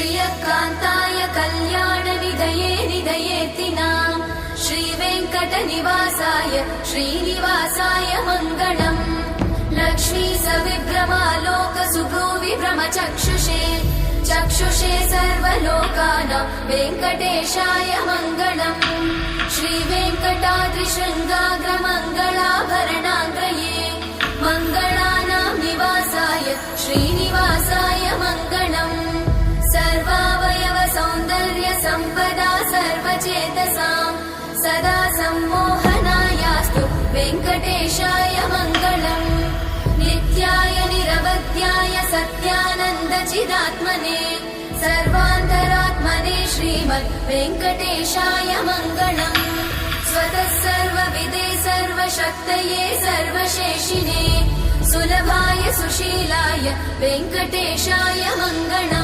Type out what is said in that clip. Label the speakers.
Speaker 1: श्रियकान्ताय कल्याणनिधये निधयेतिनाम् श्रीवेङ्कटनिवासाय श्रीनिवासाय मङ्गलम् लक्ष्मी सविभ्रमालोकसुभ्रूविभ्रमचक्षुषे चक्षुषे सर्वलोकानां वेङ्कटेशाय मङ्गलम् श्रीवेङ्कटाद्रिशृङ्गाग्रमङ्गलाभरणाङ्गये मङ्गलानां निवासाय श्रीनिवासाय मङ्गलम् सर्वावयव सौन्दर्य सम्पदा सर्वचेतसां सदा सम्मोहनायास्तु वेङ्कटेशाय मङ्गलम् नित्याय निरवध्याय सत्यानन्दचिदात्मने सर्वान्तरात्मने श्रीमद् वेङ्कटेशाय मङ्गलम् स्वतः सर्वविदे सर्वशक्तये सर्वशेषिने सुलभाय सुशीलाय वेङ्कटेशाय मङ्गलम्।